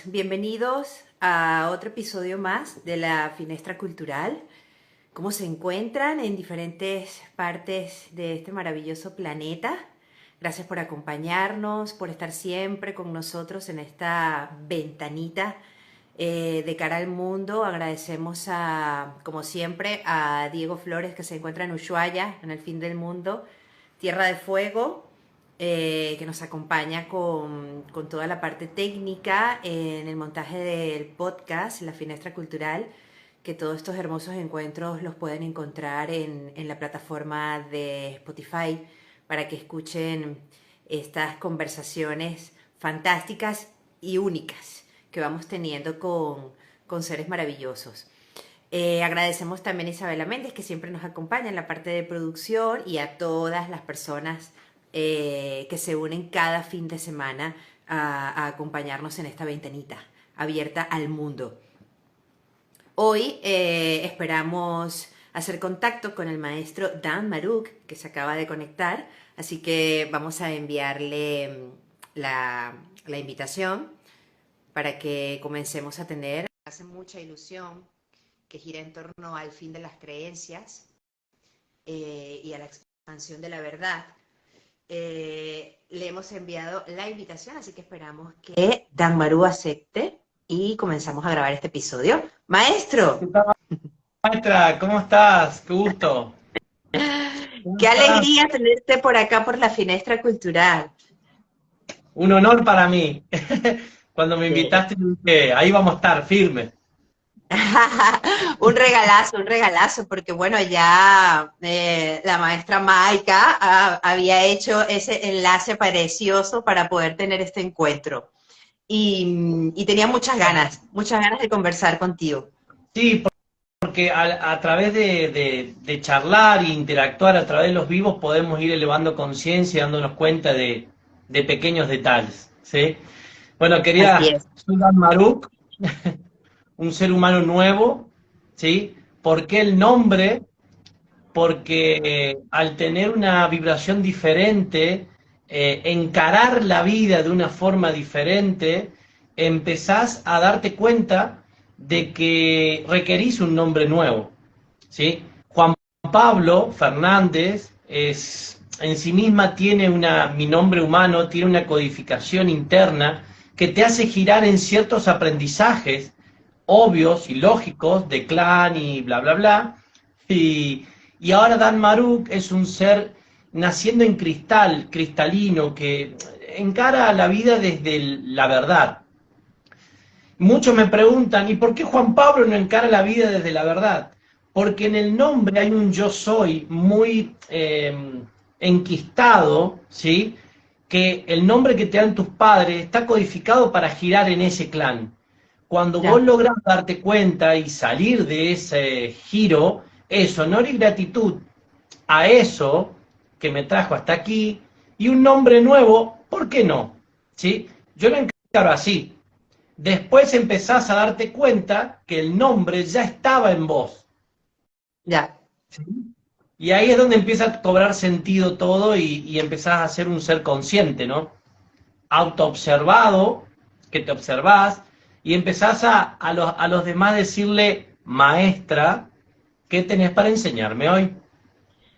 Bienvenidos a otro episodio más de la Finestra Cultural. ¿Cómo se encuentran en diferentes partes de este maravilloso planeta? Gracias por acompañarnos, por estar siempre con nosotros en esta ventanita de cara al mundo. Agradecemos como siempre, a Diego Flores, que se encuentra en Ushuaia, en el fin del mundo, Tierra de Fuego, que nos acompaña con toda la parte técnica en el montaje del podcast, La Finestra Cultural, que todos estos hermosos encuentros los pueden encontrar en la plataforma de Spotify para que escuchen estas conversaciones fantásticas y únicas que vamos teniendo con seres maravillosos. Agradecemos también a Isabela Méndez, que siempre nos acompaña en la parte de producción, y a todas las personas que se unen cada fin de semana a acompañarnos en esta ventanita abierta al mundo. Hoy esperamos hacer contacto con el maestro Dan Maruk, que se acaba de conectar, así que vamos a enviarle la invitación para que comencemos a tener. Hace mucha ilusión, que gira en torno al fin de las creencias y a la expansión de la verdad. Le hemos enviado la invitación, así que esperamos que Dan Maru acepte y comenzamos a grabar este episodio. ¿Qué ¡Maestro! tal, maestra? ¿Cómo estás? Qué gusto. ¿Cómo ¡Qué estás? alegría tenerte por acá, por la Finestra Cultural! Un honor para mí. Cuando me Sí. invitaste, dije, ahí vamos a estar, firme. Un regalazo, porque bueno, ya la maestra Maika había hecho ese enlace precioso para poder tener este encuentro. Y tenía muchas ganas de conversar contigo. Sí, porque a través de charlar e interactuar a través de los vivos podemos ir elevando conciencia y dándonos cuenta de pequeños detalles, ¿sí? Bueno, Así quería es. Sudan Maruk, un ser humano nuevo, ¿sí? ¿Por qué el nombre? Porque al tener una vibración diferente, encarar la vida de una forma diferente, empezás a darte cuenta de que requerís un nombre nuevo, ¿sí? Juan Pablo Fernández es, en sí misma tiene mi nombre humano, tiene una codificación interna que te hace girar en ciertos aprendizajes obvios y lógicos de clan y bla, bla, bla, y, y ahora Dan Maruk es un ser naciendo en cristal, cristalino, que encara la vida desde la verdad. Muchos me preguntan, ¿y por qué Juan Pablo no encara la vida desde la verdad? Porque en el nombre hay un yo soy muy enquistado, ¿sí? Que el nombre que te dan tus padres está codificado para girar en ese clan. Cuando vos Ya. lográs darte cuenta y salir de ese giro, es honor y gratitud a eso que me trajo hasta aquí y un nombre nuevo, ¿por qué no? ¿Sí? Yo lo encaro así. Después empezás a darte cuenta que el nombre ya estaba en vos. Ya. ¿Sí? Y ahí es donde empieza a cobrar sentido todo y empezás a ser un ser consciente, ¿no? Autoobservado, que te observás, y empezás a los demás decirle, maestra, ¿qué tenés para enseñarme hoy?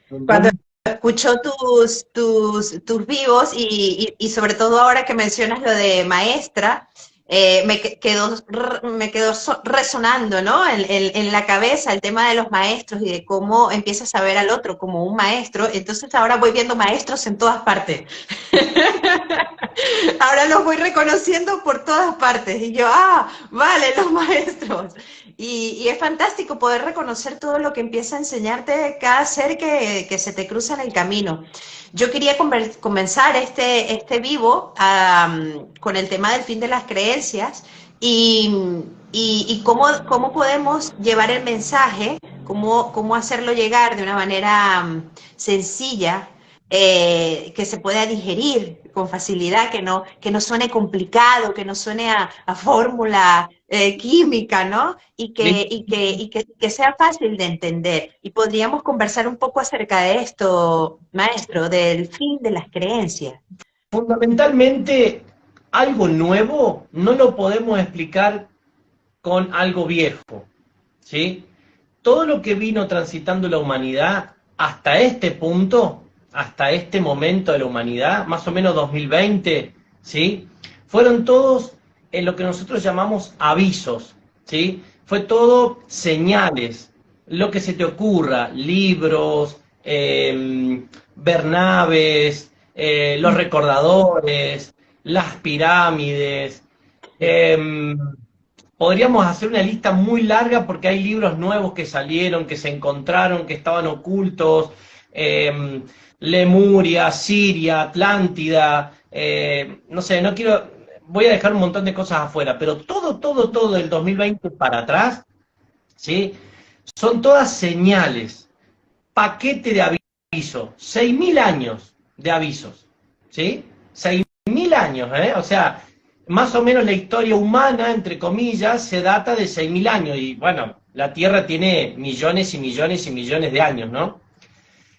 Cuando ¿Entendés? escucho tus vivos y sobre todo ahora que mencionas lo de maestra, me quedó resonando, ¿no? En la cabeza el tema de los maestros y de cómo empiezas a ver al otro como un maestro. Entonces ahora voy viendo maestros en todas partes. Ahora los voy reconociendo por todas partes. Y yo, vale, los maestros. Y es fantástico poder reconocer todo lo que empieza a enseñarte cada ser que se te cruza en el camino. Yo quería comenzar este vivo con el tema del fin de las creencias y, y cómo podemos llevar el mensaje, cómo hacerlo llegar de una manera sencilla, que se pueda digerir con facilidad, que no suene complicado, que no suene a fórmula química, ¿no? Y que sea fácil de entender. Y podríamos conversar un poco acerca de esto, maestro, del fin de las creencias. Fundamentalmente, algo nuevo no lo podemos explicar con algo viejo, ¿sí? Todo lo que vino transitando la humanidad hasta este punto, hasta este momento de la humanidad, más o menos 2020, ¿sí? Fueron todos en lo que nosotros llamamos avisos, ¿sí? Fue todo señales, lo que se te ocurra, libros, ver naves, los recordadores, las pirámides. em, Podríamos hacer una lista muy larga porque hay libros nuevos que salieron, que se encontraron, que estaban ocultos. Lemuria, Siria, Atlántida, no sé, no quiero, voy a dejar un montón de cosas afuera, pero todo del 2020 para atrás, ¿sí? Son todas señales, paquete de avisos, 6.000 años de avisos, ¿sí? 6.000 años, ¿eh? O sea, más o menos la historia humana, entre comillas, se data de 6.000 años, y bueno, la Tierra tiene millones y millones y millones de años, ¿no?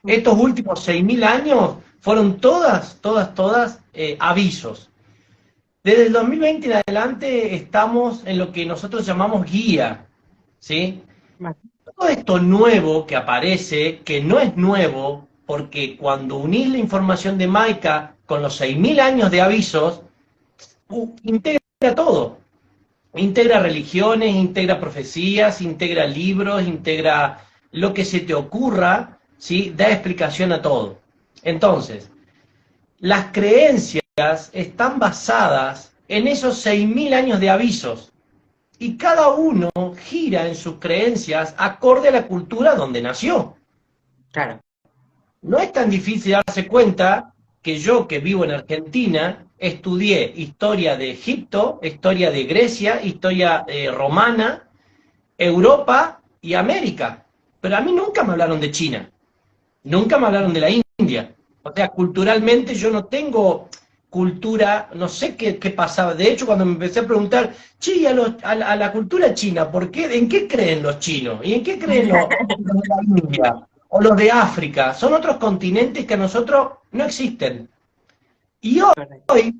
Estos últimos 6.000 años fueron todas avisos. Desde el 2020 en adelante estamos en lo que nosotros llamamos guía, ¿sí? Todo esto nuevo que aparece, que no es nuevo, porque cuando unís la información de Maika con los 6.000 años de avisos, integra todo. Integra religiones, integra profecías, integra libros, integra lo que se te ocurra, ¿sí? Da explicación a todo. Entonces, las creencias están basadas en esos 6.000 años de avisos y cada uno gira en sus creencias acorde a la cultura donde nació. Claro. No es tan difícil darse cuenta que yo, que vivo en Argentina, estudié historia de Egipto, historia de Grecia, historia romana, Europa y América. Pero a mí nunca me hablaron de China, nunca me hablaron de la India. O sea, culturalmente yo no tengo cultura, no sé qué pasaba. De hecho, cuando me empecé a preguntar, che, a la cultura china, ¿por qué? ¿En qué creen los chinos? ¿Y en qué creen los de la India? O los de África. Son otros continentes que a nosotros no existen. Y hoy,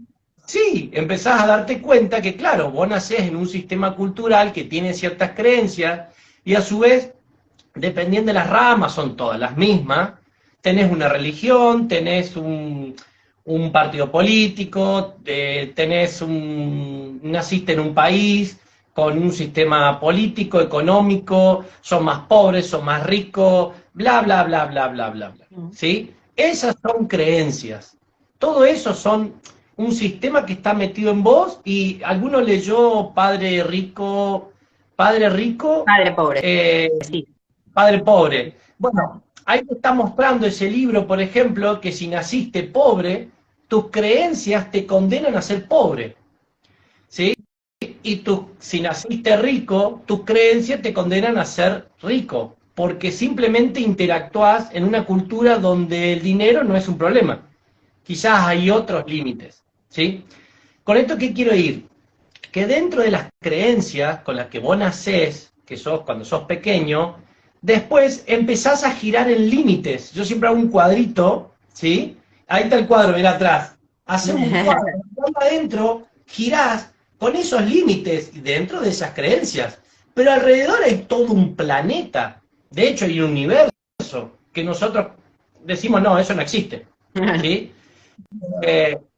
sí, empezás a darte cuenta que, claro, vos nacés en un sistema cultural que tiene ciertas creencias y a su vez, dependiendo de las ramas, son todas las mismas. Tenés una religión, tenés un partido político, naciste en un país con un sistema político, económico, son más pobres, son más ricos, bla, bla, bla, bla, bla, bla, bla. ¿Sí? Esas son creencias. Todo eso son un sistema que está metido en vos y alguno leyó Padre Rico, Padre pobre, eh, sí. Padre Pobre. Bueno, ahí te está mostrando ese libro, por ejemplo, que si naciste pobre, tus creencias te condenan a ser pobre, ¿sí? Y si naciste rico, tus creencias te condenan a ser rico, porque simplemente interactúas en una cultura donde el dinero no es un problema. Quizás hay otros límites, ¿sí? Con esto, ¿qué quiero ir? Que dentro de las creencias con las que vos nacés, que sos cuando sos pequeño, después empezás a girar en límites. Yo siempre hago un cuadrito, ¿sí? Ahí está el cuadro, ven atrás. Haces un cuadro, adentro, girás con esos límites y dentro de esas creencias. Pero alrededor hay todo un planeta. De hecho, hay un universo que nosotros decimos, no, eso no existe, ¿sí?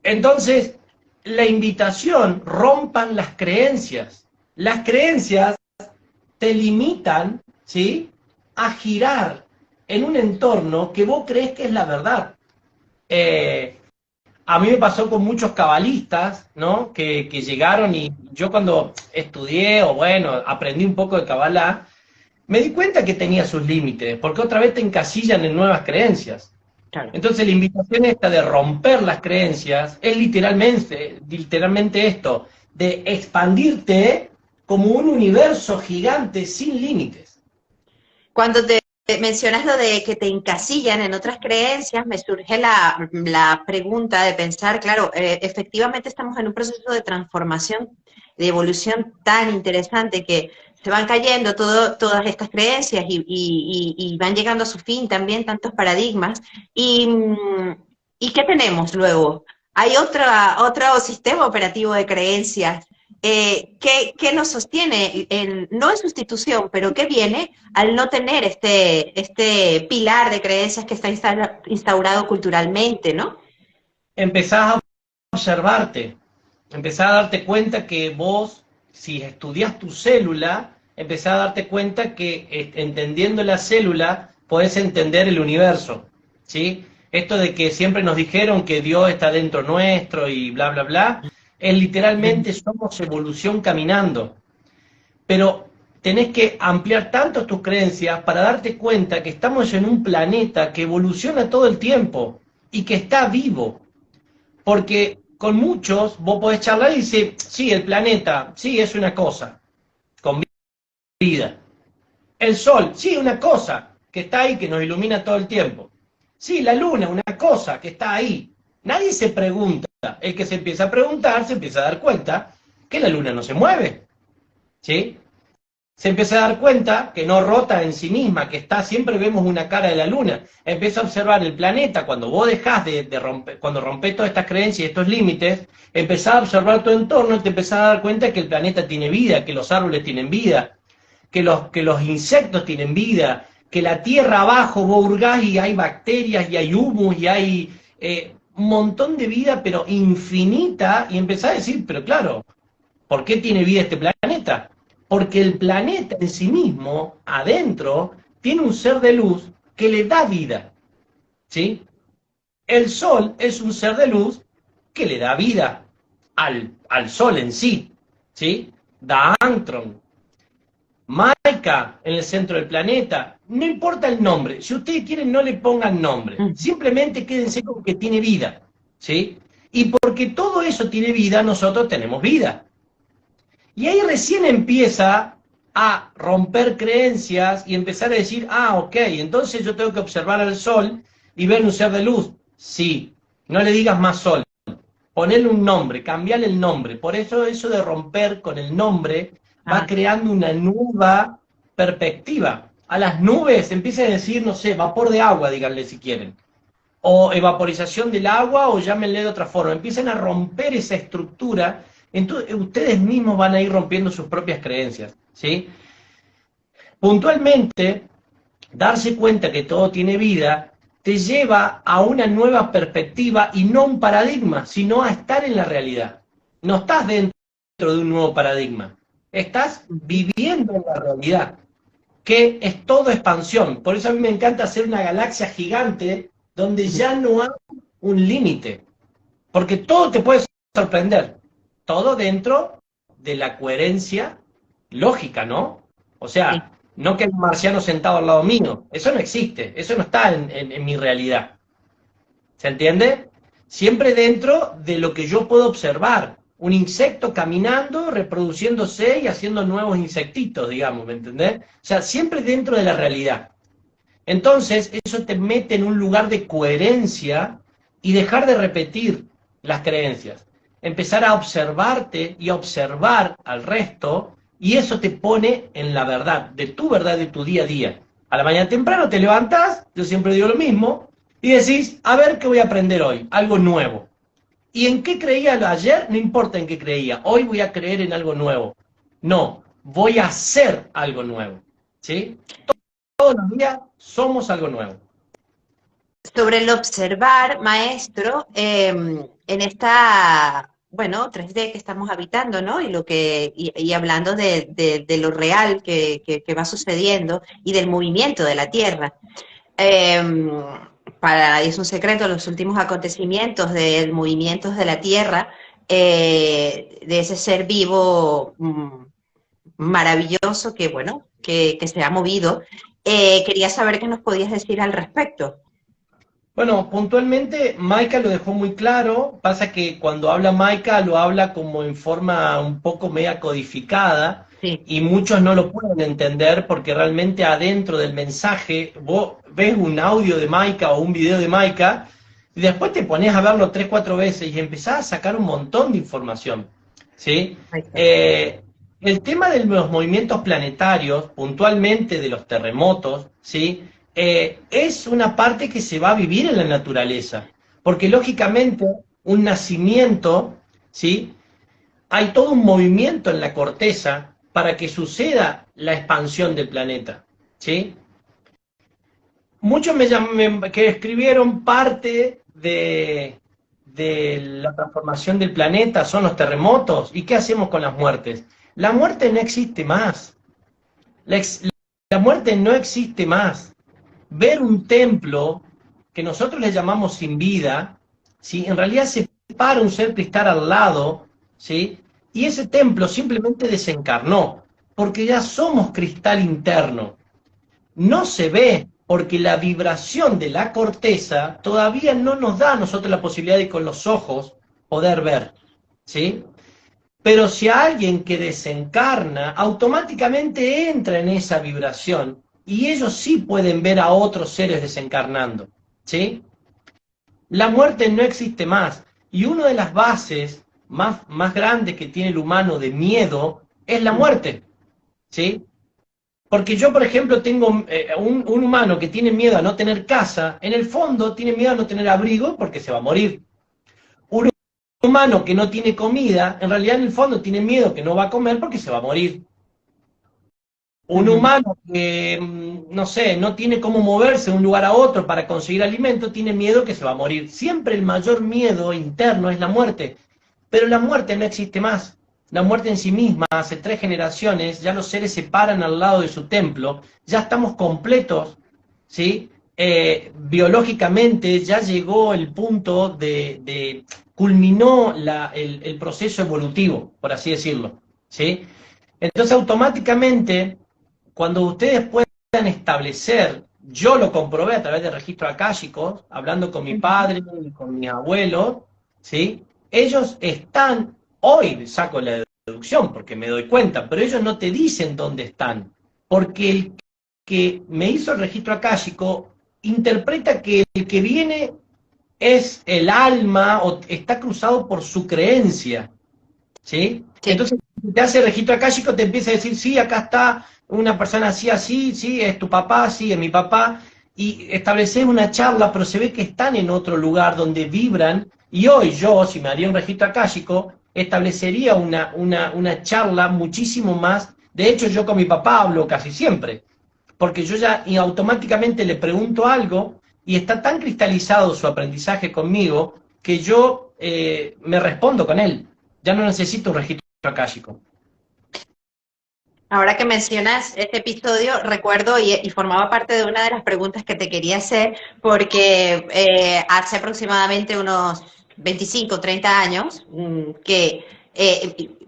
Entonces, la invitación, rompan las creencias. Las creencias te limitan, ¿sí?, a girar en un entorno que vos crees que es la verdad. A mí me pasó con muchos cabalistas, ¿no?, que llegaron y yo cuando estudié, o bueno, aprendí un poco de cabalá, me di cuenta que tenía sus límites, porque otra vez te encasillan en nuevas creencias. Claro. Entonces la invitación esta de romper las creencias es literalmente esto, de expandirte como un universo gigante sin límites. Cuando te mencionas lo de que te encasillan en otras creencias, me surge la pregunta de pensar, claro, efectivamente estamos en un proceso de transformación, de evolución tan interesante que se van cayendo todas estas creencias y van llegando a su fin también tantos paradigmas. ¿Y qué tenemos luego? hay otro sistema operativo de creencias que nos sostiene, no en sustitución, pero que viene al no tener este pilar de creencias que está instaurado culturalmente, ¿no? Empezás a observarte, empezás a darte cuenta que vos, si estudias tu célula, empezás a darte cuenta que entendiendo la célula podés entender el universo, ¿sí? Esto de que siempre nos dijeron que Dios está dentro nuestro y bla, bla, bla, es literalmente somos evolución caminando. Pero tenés que ampliar tanto tus creencias para darte cuenta que estamos en un planeta que evoluciona todo el tiempo y que está vivo. Porque con muchos vos podés charlar y decir, sí, el planeta, sí, es una cosa, con vida. El sol, sí, una cosa que está ahí, que nos ilumina todo el tiempo. Sí, la luna, una cosa que está ahí. Nadie se pregunta. El que se empieza a preguntar se empieza a dar cuenta que la luna no se mueve. ¿Sí? Se empieza a dar cuenta que no rota en sí misma, que está, siempre vemos una cara de la luna. Empieza a observar el planeta, cuando vos dejás de romper, cuando rompés todas estas creencias y estos límites, empezás a observar tu entorno y te empezás a dar cuenta que el planeta tiene vida, que los árboles tienen vida, que los insectos tienen vida, que la tierra abajo vos hurgás y hay bacterias y hay humus y hay un montón de vida, pero infinita, y empezás a decir, pero claro, ¿por qué tiene vida este planeta? Porque el planeta en sí mismo, adentro, tiene un ser de luz que le da vida, ¿sí? El Sol es un ser de luz que le da vida al Sol en sí, ¿sí? Da Antron. Maika en el centro del planeta, no importa el nombre, si ustedes quieren no le pongan nombre, simplemente quédense con que tiene vida, ¿sí? Y porque todo eso tiene vida, nosotros tenemos vida. Y ahí recién empieza a romper creencias y empezar a decir, ah, ok, entonces yo tengo que observar al sol y ver un ser de luz. Sí, no le digas más sol, ponle un nombre, cambiarle el nombre. Por eso de romper con el nombre va creando una nueva perspectiva. A las nubes empieza a decir, no sé, vapor de agua, díganle si quieren. O evaporización del agua, o llámenle de otra forma. Empiezan a romper esa estructura. Entonces, ustedes mismos van a ir rompiendo sus propias creencias, ¿sí? Puntualmente, darse cuenta que todo tiene vida te lleva a una nueva perspectiva y no un paradigma, sino a estar en la realidad. No estás dentro de un nuevo paradigma, estás viviendo en la realidad, que es todo expansión. Por eso a mí me encanta hacer una galaxia gigante donde ya no hay un límite, porque todo te puede sorprender. Todo dentro de la coherencia lógica, ¿no? O sea, no que hay un marciano sentado al lado mío, eso no existe, eso no está en mi realidad. ¿Se entiende? Siempre dentro de lo que yo puedo observar. Un insecto caminando, reproduciéndose y haciendo nuevos insectitos, digamos, ¿me entendés? O sea, siempre dentro de la realidad. Entonces, eso te mete en un lugar de coherencia y dejar de repetir las creencias. Empezar a observarte y a observar al resto, y eso te pone en la verdad de tu día a día. A la mañana temprano te levantás, yo siempre digo lo mismo, y decís, a ver qué voy a aprender hoy, algo nuevo. ¿Y en qué creía ayer? No importa en qué creía, hoy voy a creer en algo nuevo. No, voy a hacer algo nuevo, ¿sí? Todos los días somos algo nuevo. Sobre el observar, maestro, en esta, bueno, 3D que estamos habitando, ¿no? Y hablando de lo real que va sucediendo y del movimiento de la Tierra. Es un secreto los últimos acontecimientos del movimiento de la Tierra, de ese ser vivo maravilloso que, bueno, que se ha movido. Quería saber qué nos podías decir al respecto. Bueno, puntualmente Maika lo dejó muy claro, pasa que cuando habla Maika lo habla como en forma un poco media codificada, Sí. y muchos no lo pueden entender porque realmente adentro del mensaje vos ves un audio de Maika o un video de Maika y después te pones a verlo 3, 4 veces y empezás a sacar un montón de información, ¿sí? El tema de los movimientos planetarios, puntualmente de los terremotos, ¿sí? Es una parte que se va a vivir en la naturaleza, porque lógicamente un nacimiento, ¿sí? Hay todo un movimiento en la corteza para que suceda la expansión del planeta, ¿sí? Muchos que escribieron parte de la transformación del planeta son los terremotos. ¿Y qué hacemos con las muertes? La muerte no existe más. La muerte no existe más. Ver un templo que nosotros le llamamos sin vida, ¿sí? En realidad se para un ser cristal al lado, ¿sí? Y ese templo simplemente desencarnó, porque ya somos cristal interno. No se ve porque la vibración de la corteza todavía no nos da a nosotros la posibilidad de con los ojos poder ver, ¿sí? Pero si alguien que desencarna, automáticamente entra en esa vibración y ellos sí pueden ver a otros seres desencarnando, ¿sí? La muerte no existe más y una de las bases más grandes que tiene el humano de miedo es la muerte, ¿sí? Porque yo, por ejemplo, tengo un humano que tiene miedo a no tener casa, en el fondo tiene miedo a no tener abrigo porque se va a morir. Un humano que no tiene comida, en realidad en el fondo tiene miedo que no va a comer porque se va a morir. Un humano que, no sé, no tiene cómo moverse de un lugar a otro para conseguir alimento, tiene miedo que se va a morir. Siempre el mayor miedo interno es la muerte, pero la muerte no existe más. La muerte en sí misma, hace 3 generaciones, ya los seres se paran al lado de su templo, ya estamos completos, ¿sí? Biológicamente ya llegó el punto culminó el proceso evolutivo, por así decirlo, ¿sí? Entonces automáticamente, cuando ustedes puedan establecer, yo lo comprobé a través de registros akáshicos, hablando con mi padre y con mis abuelos, ¿sí? Ellos están, hoy saco la deducción porque me doy cuenta, pero ellos no te dicen dónde están, porque el que me hizo el registro akáshico interpreta que el que viene es el alma o está cruzado por su creencia, ¿sí? Sí. Entonces, te hace el registro akáshico, te empieza a decir, sí, acá está una persona así, así, sí, es tu papá, sí, es mi papá, y estableces una charla, pero se ve que están en otro lugar donde vibran, y hoy yo, si me haría un registro akáshico, establecería una charla muchísimo más, de hecho yo con mi papá hablo casi siempre, porque yo ya y automáticamente le pregunto algo, y está tan cristalizado su aprendizaje conmigo, que yo me respondo con él, ya no necesito un registro akáshico. Ahora que mencionas este episodio, recuerdo y formaba parte de una de las preguntas que te quería hacer, porque hace aproximadamente unos 25, 30 años, que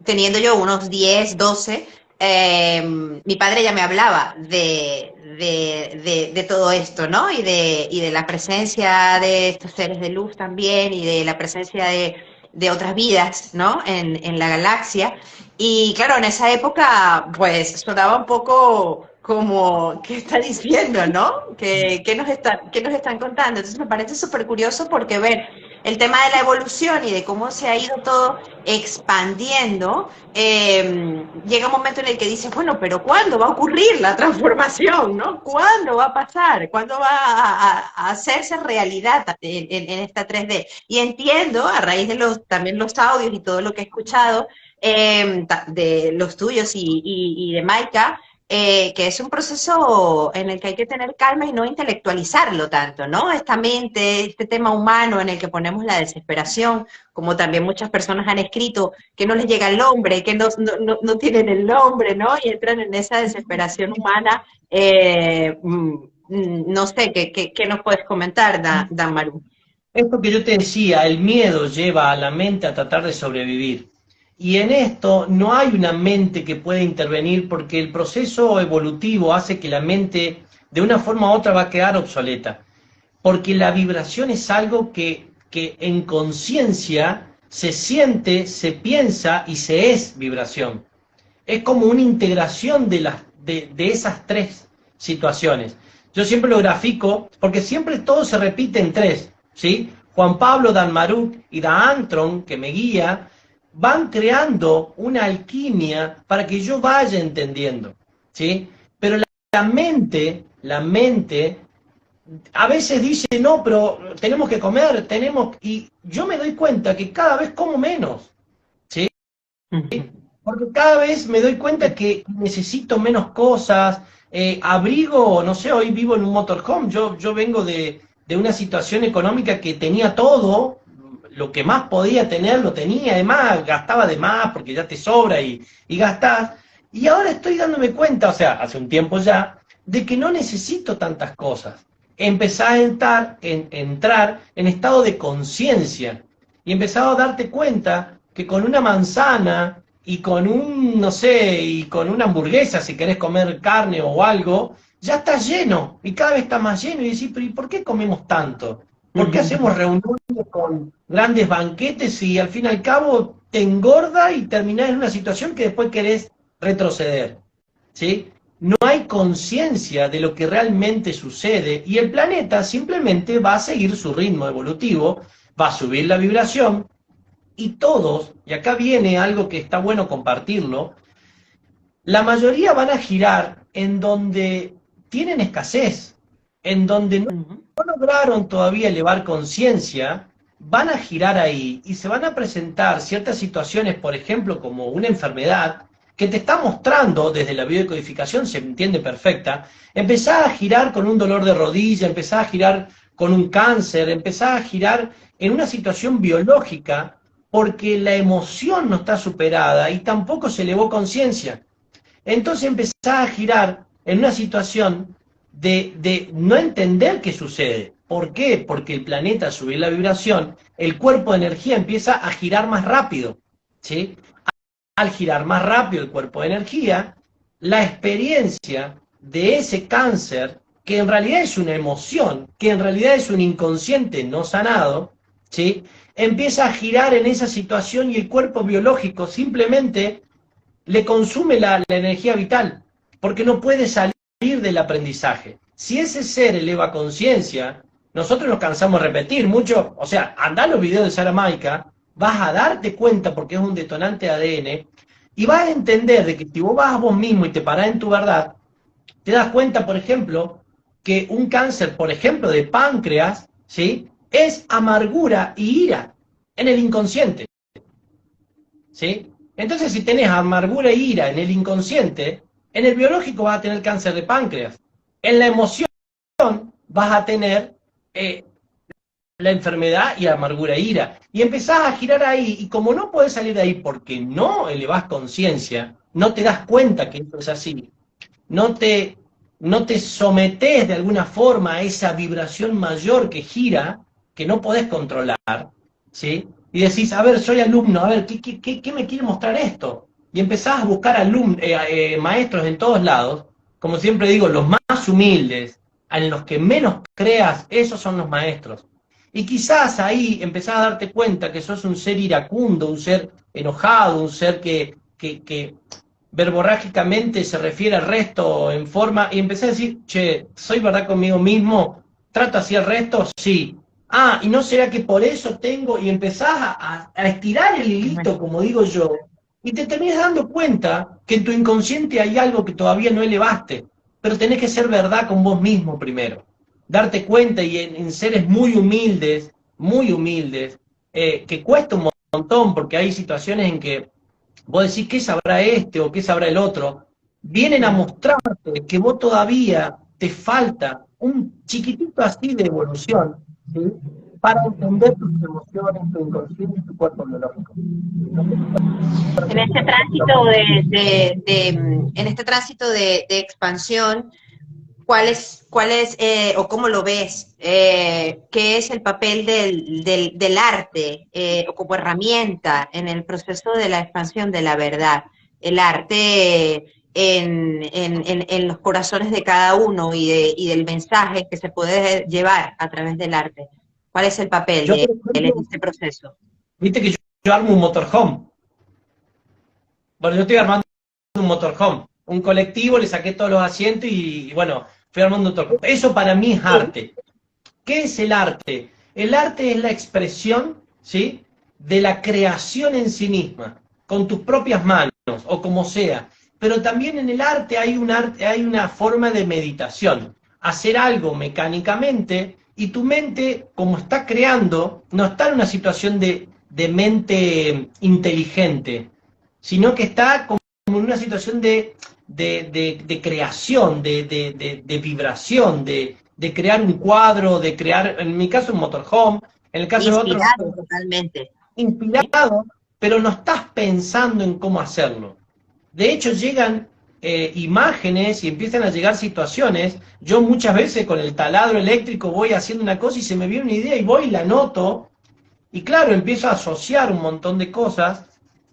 teniendo yo unos 10, 12, mi padre ya me hablaba de todo esto, ¿no? Y de la presencia de estos seres de luz también, y de la presencia de otras vidas, ¿no? En la galaxia. Y claro, en esa época, pues sonaba un poco como, ¿qué está diciendo, no? ¿Qué nos están contando? Entonces me parece súper curioso porque ver el tema de la evolución y de cómo se ha ido todo expandiendo, llega un momento en el que dices, bueno, pero ¿cuándo va a ocurrir la transformación, no? ¿Cuándo va a pasar? ¿Cuándo va a hacerse realidad en esta 3D? Y entiendo, a raíz de también los audios y todo lo que he escuchado, de los tuyos y de Maika, que es un proceso en el que hay que tener calma y no intelectualizarlo tanto, ¿no? Esta mente, este tema humano en el que ponemos la desesperación, como también muchas personas han escrito, que no les llega el nombre, que no tienen el nombre, ¿no? Y entran en esa desesperación humana. No sé, ¿qué nos puedes comentar, Dan Maru? Esto que yo te decía, el miedo lleva a la mente a tratar de sobrevivir. Y en esto no hay una mente que pueda intervenir porque el proceso evolutivo hace que la mente de una forma u otra va a quedar obsoleta. Porque la vibración es algo que en conciencia se siente, se piensa y se es vibración. Es como una integración de esas 3 situaciones. Yo siempre lo grafico porque siempre todo se repite en 3, ¿sí? Juan Pablo, Dan Maruk y Dan Antron, que me guía, van creando una alquimia para que yo vaya entendiendo, ¿sí? Pero la mente a veces dice, no, pero tenemos que comer, y yo me doy cuenta que cada vez como menos, ¿sí? Porque cada vez me doy cuenta que necesito menos cosas, abrigo, no sé, hoy vivo en un motorhome, yo vengo de una situación económica que tenía todo, lo que más podía tener lo tenía, además gastaba de más porque ya te sobra y gastás, y ahora estoy dándome cuenta, o sea, hace un tiempo ya, de que no necesito tantas cosas. Empezás a entrar en estado de conciencia y empezás a darte cuenta que con una manzana y con un, no sé, y con una hamburguesa, si querés comer carne o algo, ya estás lleno, y cada vez estás más lleno, y decís, pero ¿y por qué comemos tanto? ¿Por qué hacemos reuniones con grandes banquetes y al fin y al cabo te engorda y terminás en una situación que después querés retroceder? ¿Sí? No hay conciencia de lo que realmente sucede y el planeta simplemente va a seguir su ritmo evolutivo, va a subir la vibración, y todos, y acá viene algo que está bueno compartirlo, la mayoría van a girar en donde tienen escasez, en donde no lograron todavía elevar conciencia, van a girar ahí y se van a presentar ciertas situaciones, por ejemplo, como una enfermedad, que te está mostrando desde la biodecodificación, se entiende perfecta, empezás a girar con un dolor de rodilla, empezás a girar con un cáncer, empezás a girar en una situación biológica, porque la emoción no está superada y tampoco se elevó conciencia. Entonces empezás a girar en una situación de no entender qué sucede. ¿Por qué? Porque el planeta, al subir la vibración, el cuerpo de energía empieza a girar más rápido, ¿sí? Al girar más rápido el cuerpo de energía, la experiencia de ese cáncer, que en realidad es una emoción, que en realidad es un inconsciente no sanado, ¿sí? Empieza a girar en esa situación y el cuerpo biológico simplemente le consume la energía vital, porque no puede salir del aprendizaje. Si ese ser eleva conciencia, nosotros nos cansamos de repetir mucho, o sea, andá los videos de Saramaica, vas a darte cuenta porque es un detonante de ADN, y vas a entender de que si vos vas a vos mismo y te parás en tu verdad, te das cuenta, por ejemplo, que un cáncer, por ejemplo, de páncreas, ¿sí? Es amargura y ira en el inconsciente, ¿sí? Entonces, si tenés amargura e ira en el inconsciente, en el biológico vas a tener cáncer de páncreas. En la emoción vas a tener la enfermedad y amargura e ira. Y empezás a girar ahí, y como no podés salir de ahí porque no elevás conciencia, no te das cuenta que esto es así, no te, no te sometés de alguna forma a esa vibración mayor que gira, que no podés controlar, ¿sí? Y decís, a ver, soy alumno, a ver, ¿qué me quiere mostrar esto? Y empezás a buscar maestros en todos lados, como siempre digo, los más humildes, en los que menos creas, esos son los maestros. Y quizás ahí empezás a darte cuenta que sos un ser iracundo, un ser enojado, un ser que verborrágicamente se refiere al resto en forma, y empecé a decir, che, ¿soy verdad conmigo mismo? ¿Trato así al resto? Sí. Ah, ¿y no será que por eso tengo? Y empezás a estirar el hilito, como digo yo, y te terminas dando cuenta que en tu inconsciente hay algo que todavía no elevaste, pero tenés que ser verdad con vos mismo primero. Darte cuenta y en seres muy humildes, que cuesta un montón, porque hay situaciones en que vos decís, ¿qué sabrá este o qué sabrá el otro? Vienen a mostrarte que vos todavía te falta un chiquitito así de evolución, ¿sí? Para entender tus emociones, tu inconsciente y tu cuerpo biológico. En este tránsito en este tránsito de expansión, o cómo lo ves? ¿Qué es el papel del arte o como herramienta en el proceso de la expansión de la verdad? El arte en los corazones de cada uno y del mensaje que se puede llevar a través del arte. ¿Cuál es el papel Yo, de por él ejemplo, en este proceso? viste que yo armo un motorhome. Bueno, yo estoy armando un motorhome, un colectivo, le saqué todos los asientos y bueno, fui armando un motorhome. Eso para mí es arte. ¿Qué es el arte? El arte es la expresión, ¿sí?, de la creación en sí misma, con tus propias manos, o como sea. Pero también en el arte hay una forma de meditación. hacer algo mecánicamente y tu mente, como está creando, no está en una situación de mente inteligente, sino que está como en una situación de creación, de vibración, de crear un cuadro, de crear, en mi caso, un motorhome, en el caso de otros, Inspirado totalmente. inspirado, pero no estás pensando en cómo hacerlo. De hecho, llegan imágenes y empiezan a llegar situaciones. Yo muchas veces con el taladro eléctrico voy haciendo una cosa y se me viene una idea y voy y la anoto. Y claro, empiezo a asociar un montón de cosas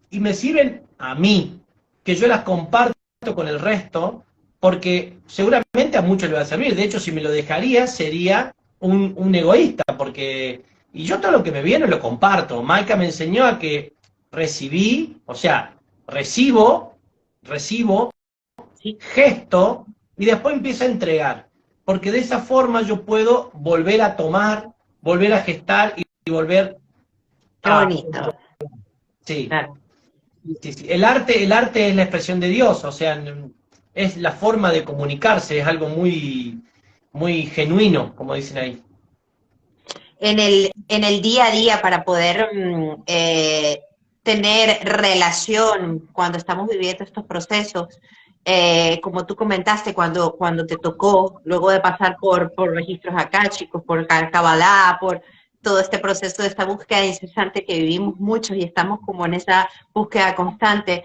y me sirven a mí, que yo las comparto con el resto, porque seguramente a muchos les va a servir. De hecho, si me lo dejaría, sería un egoísta, porque... Y yo todo lo que me viene lo comparto. Maika me enseñó a que recibí, o sea, recibo, Sí, gesto, y después empiezo a entregar. Porque de esa forma yo puedo volver a tomar, volver a gestar y volver qué a... bonito. Sí, Claro. sí, sí. El arte es la expresión de Dios, o sea, es la forma de comunicarse, es algo muy, muy genuino, como dicen ahí. En el día a día para poder tener relación cuando estamos viviendo estos procesos, como tú comentaste, cuando te tocó, luego de pasar por registros akáshicos, por Kabbalah, por todo este proceso de esta búsqueda incesante que vivimos muchos y estamos como en esa búsqueda constante,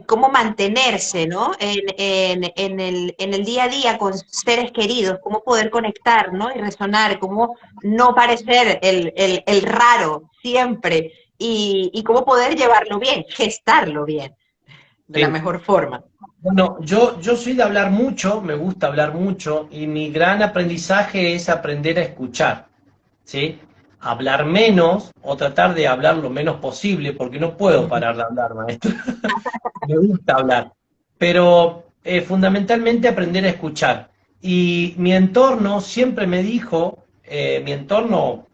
cómo mantenerse, ¿no? En el día a día con seres queridos, cómo poder conectar, ¿no? Y resonar, cómo no parecer el raro siempre y cómo poder llevarlo bien, gestarlo bien, de la Sí. mejor forma. Bueno, yo soy de hablar mucho, me gusta hablar mucho, y mi gran aprendizaje es aprender a escuchar, ¿sí? Hablar menos o tratar de hablar lo menos posible, porque no puedo parar de hablar, maestro. Me gusta hablar, pero fundamentalmente aprender a escuchar. Y mi entorno siempre me dijo, mi entorno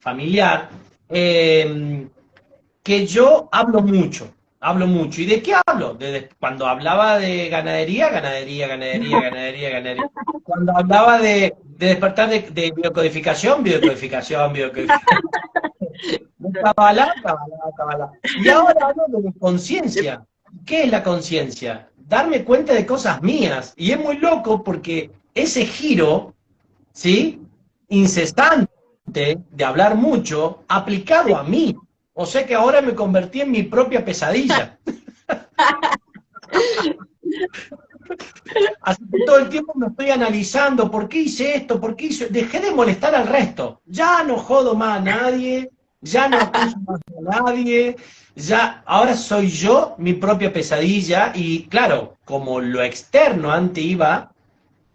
familiar, que yo hablo mucho, hablo mucho. ¿Y de qué hablo? Cuando hablaba de ganadería, ganadería, ganadería, ganadería, ganadería. Cuando hablaba de despertar de biocodificación, biocodificación, biocodificación. De Kabbalah, Kabbalah, Kabbalah. Y ahora hablo de conciencia. ¿Qué es la conciencia? Darme cuenta de cosas mías. Y es muy loco porque ese giro, ¿sí? Incesante de hablar mucho, aplicado a mí. O sea que ahora me convertí en mi propia pesadilla. Así que todo el tiempo me estoy analizando, ¿por qué hice esto? ¿Por qué hice? Dejé de molestar al resto. Ya no jodo más a nadie, ya no acuso más a nadie, ya, ahora soy yo mi propia pesadilla y claro, como lo externo antes iba,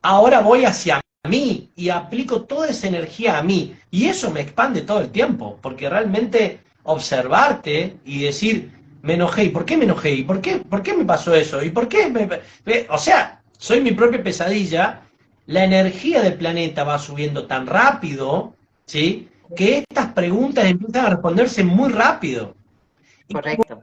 ahora voy hacia mí y aplico toda esa energía a mí. Y eso me expande todo el tiempo, porque realmente observarte y decir, me enojé, ¿y por qué me enojé? ¿Y por qué me pasó eso? ¿Y por qué o sea, soy mi propia pesadilla, la energía del planeta va subiendo tan rápido, ¿sí? Que estas preguntas empiezan a responderse muy rápido. Y Correcto.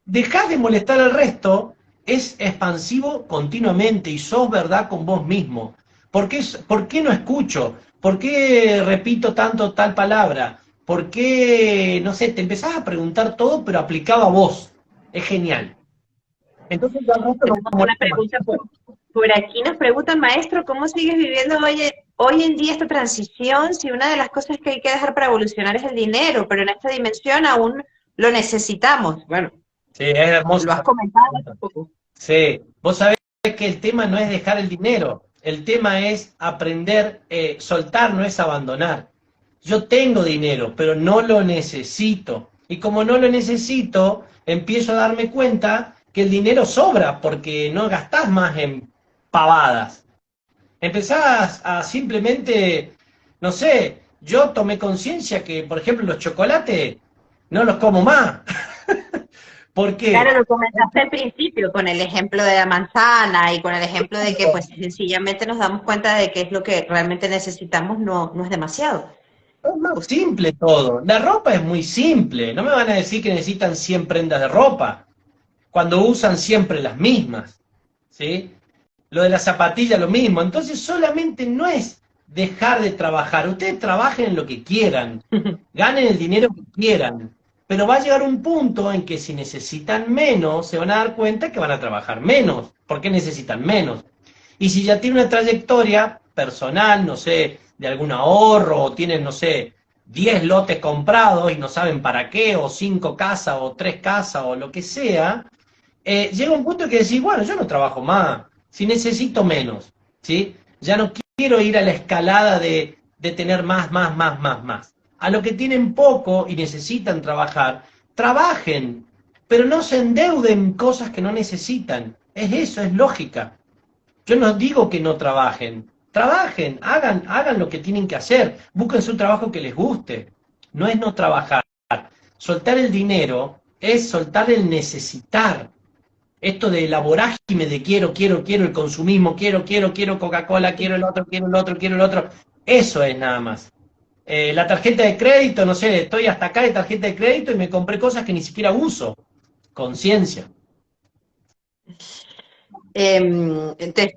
dejar de molestar al resto es expansivo continuamente y sos verdad con vos mismo. ¿Por qué no escucho? ¿Por qué repito tanto tal palabra? ¿Por qué, no sé, te empezás a preguntar todo, pero aplicado a vos? Es genial. Entonces ya el resto no Tenemos me una molesta más. pregunta por aquí. Nos preguntan, maestro, ¿cómo sigues viviendo hoy en día esta transición si una de las cosas que hay que dejar para evolucionar es el dinero, pero en esta dimensión aún lo necesitamos? Bueno, Sí, es hermoso. lo has comentado hace poco. Sí, vos sabés que el tema no es dejar el dinero, el tema es aprender, soltar no es abandonar. Yo tengo dinero, pero no lo necesito. Y como no lo necesito, empiezo a darme cuenta que el dinero sobra porque no gastás más en pavadas. Empezás a simplemente, no sé, yo tomé conciencia que, por ejemplo, los chocolates no los como más. ¿Por qué? Claro, lo comentaste al principio con el ejemplo de la manzana y con el ejemplo de que pues sencillamente nos damos cuenta de que es lo que realmente necesitamos, no es demasiado. Es más simple todo. La ropa es muy simple. No me van a decir que necesitan 100 prendas de ropa cuando usan siempre las mismas, ¿sí? Lo de la zapatilla, lo mismo. Entonces solamente no es dejar de trabajar. Ustedes trabajen en lo que quieran, ganen el dinero que quieran, pero va a llegar un punto en que si necesitan menos, se van a dar cuenta que van a trabajar menos. ¿Por qué necesitan menos? Y si ya tienen una trayectoria personal, no sé, de algún ahorro, o tienen, no sé, 10 lotes comprados y no saben para qué, o 5 casas, o 3 casas, o lo que sea, llega un punto que decís, bueno, yo no trabajo más, si necesito menos, ¿sí? Ya no quiero ir a la escalada de tener más, más, más, más, más. A lo que tienen poco y necesitan trabajar, trabajen, pero no se endeuden cosas que no necesitan. Es eso, es lógica. Yo no digo que no trabajen. Trabajen, hagan lo que tienen que hacer. Busquen su trabajo que les guste. No es no trabajar. Soltar el dinero es soltar el necesitar. Esto de la vorágine de quiero, quiero, quiero, el consumismo, quiero, quiero, quiero Coca-Cola, quiero el otro, quiero el otro, quiero el otro. Eso es nada más. La tarjeta de crédito, no sé, estoy hasta acá de tarjeta de crédito y me compré cosas que ni siquiera uso. Conciencia. Entonces,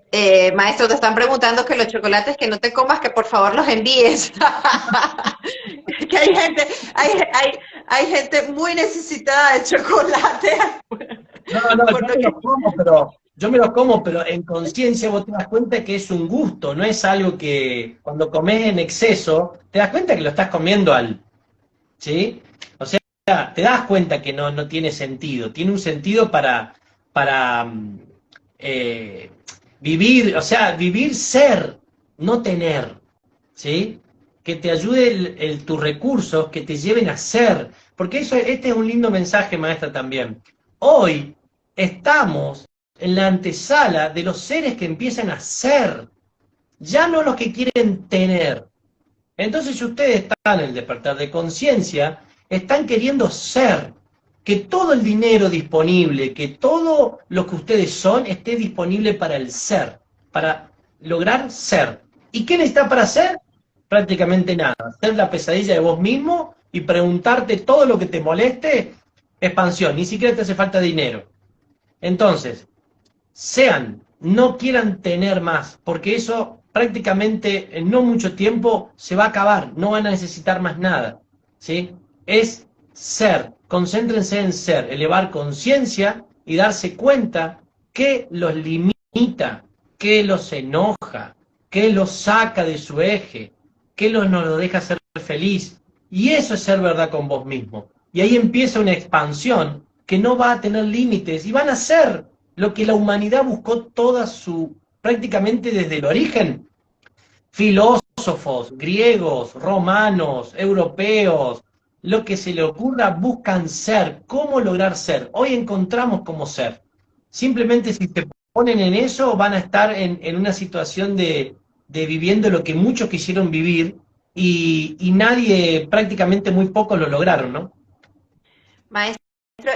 maestro, te están preguntando que los chocolates que no te comas, que por favor los envíes. Que hay gente muy necesitada de chocolate. No, no, yo me los como, pero en conciencia vos te das cuenta que es un gusto, no es algo que cuando comes en exceso, te das cuenta que lo estás comiendo ¿sí? O sea, te das cuenta que no tiene sentido, tiene un sentido para eh, vivir, o sea, vivir ser, no tener, ¿sí? Que te ayude tus recursos, que te lleven a ser, porque este es un lindo mensaje, maestra, también. Hoy estamos en la antesala de los seres que empiezan a ser, ya no los que quieren tener. Entonces, si ustedes están en el despertar de conciencia, están queriendo ser, que todo el dinero disponible, que todo lo que ustedes son esté disponible para el ser, para lograr ser. ¿Y qué necesitas para ser? Prácticamente nada. Ser la pesadilla de vos mismo y preguntarte todo lo que te moleste, expansión, ni siquiera te hace falta dinero. Entonces, no quieran tener más, porque eso prácticamente en no mucho tiempo se va a acabar, no van a necesitar más nada, ¿sí? Es ser, concéntrense en ser, elevar conciencia y darse cuenta que los limita, que los enoja, que los saca de su eje, que no los deja ser feliz. Y eso es ser verdad con vos mismo. Y ahí empieza una expansión que no va a tener límites y van a ser lo que la humanidad buscó prácticamente desde el origen. Filósofos, griegos, romanos, europeos, lo que se le ocurra, buscan ser. ¿Cómo lograr ser? Hoy encontramos cómo ser. Simplemente si se ponen en eso, van a estar en una situación de viviendo lo que muchos quisieron vivir y nadie, prácticamente muy pocos lo lograron, ¿no? Maestro,